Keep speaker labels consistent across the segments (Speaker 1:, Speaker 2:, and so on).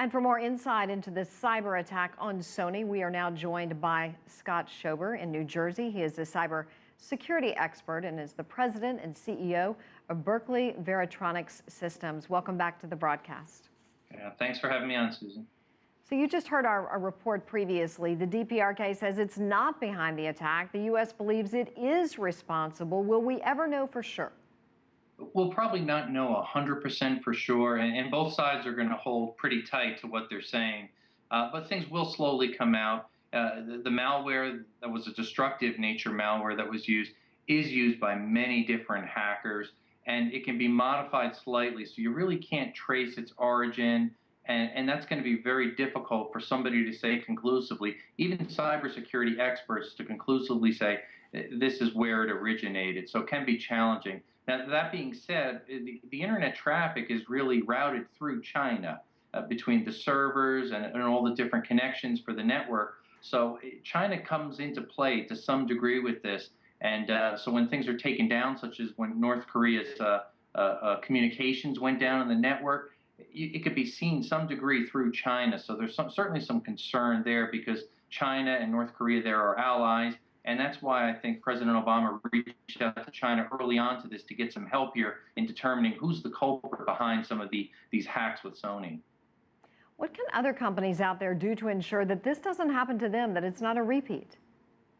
Speaker 1: And for more insight into this cyber attack on Sony, we are now joined by Scott Schober in New Jersey. He is a cyber security expert and is the president and CEO of Berkeley Varitronics Systems. Welcome back to the broadcast.
Speaker 2: Yeah, thanks for having me on, Susan.
Speaker 1: So you just heard our report previously. The DPRK says it's not behind the attack. The U.S. believes it is responsible. Will we ever know for sure?
Speaker 2: We'll probably not know 100% for sure, and both sides are going to hold pretty tight to what they're saying. But things will slowly come out. The malware that was a destructive nature malware that was used is used by many different hackers, and it can be modified slightly, so you really can't trace its origin. And that's going to be very difficult for somebody to say conclusively, even cybersecurity experts to conclusively say this is where it originated. So it can be challenging. Now, that being said, the internet traffic is really routed through China between the servers and all the different connections for the network. So China comes into play to some degree with this. And so when things are taken down, such as when North Korea's communications went down on the network, it could be seen some degree through China. So there's certainly some concern there because China and North Korea there are allies. And that's why I think President Obama reached out to China early on to this to get some help here in determining who's the culprit behind some of these hacks with Sony.
Speaker 1: What can other companies out there do to ensure that this doesn't happen to them, that it's not a repeat?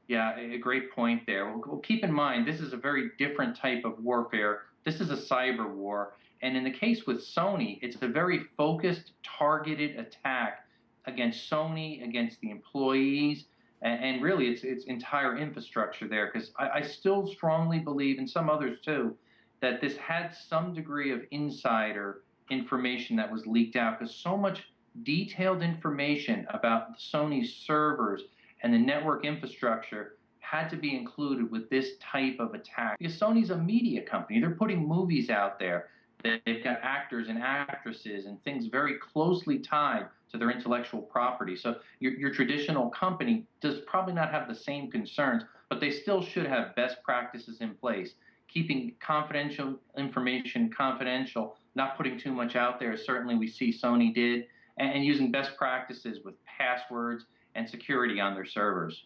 Speaker 2: Yeah, a great point there. Well, keep in mind, this is a very different type of warfare. This is a cyber war. And in the case with Sony, it's a very focused, targeted attack against Sony, against the employees, and really its entire infrastructure there. Because I still strongly believe, and some others too, that this had some degree of insider information that was leaked out, because so much detailed information about Sony's servers and the network infrastructure had to be included with this type of attack. Because Sony's a media company. They're putting movies out there. They've got actors and actresses and things very closely tied to their intellectual property. So your traditional company does probably not have the same concerns, but they still should have best practices in place. Keeping confidential information confidential, not putting too much out there, certainly we see Sony did, and using best practices with passwords and security on their servers.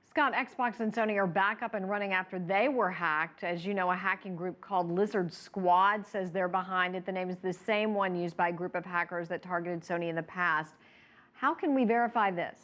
Speaker 1: Scott, Xbox and Sony are back up and running after they were hacked. As you know, a hacking group called Lizard Squad says they're behind it. The name is the same one used by a group of hackers that targeted Sony in the past. How can we verify this?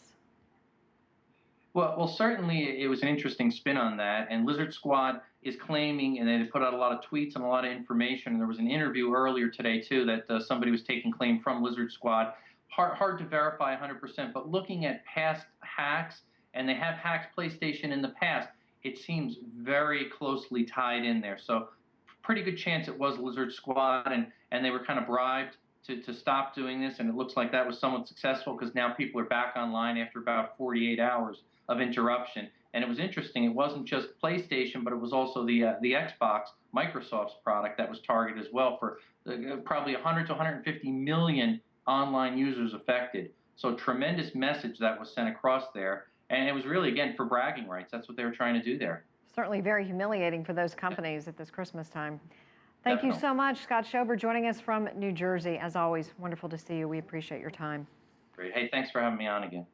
Speaker 2: Well, certainly it was an interesting spin on that. And Lizard Squad is claiming, and they put out a lot of tweets and a lot of information. And there was an interview earlier today, too, that somebody was taking claim from Lizard Squad. Hard to verify 100%, but looking at past hacks, and they have hacked PlayStation in the past, it seems very closely tied in there. So pretty good chance it was Lizard Squad, and they were kind of bribed to stop doing this, and it looks like that was somewhat successful because now people are back online after about 48 hours of interruption. And it was interesting, it wasn't just PlayStation, but it was also the Xbox, Microsoft's product that was targeted as well for probably 100 to 150 million online users affected. So tremendous message that was sent across there. And it was really, again, for bragging rights. That's what they were trying to do there.
Speaker 1: Certainly very humiliating for those companies at this Christmas time. Thank
Speaker 2: Definitely.
Speaker 1: you so much, Scott Schober, joining us from New Jersey. As always, wonderful to see you. We appreciate your time.
Speaker 2: Great. Hey, thanks for having me on again.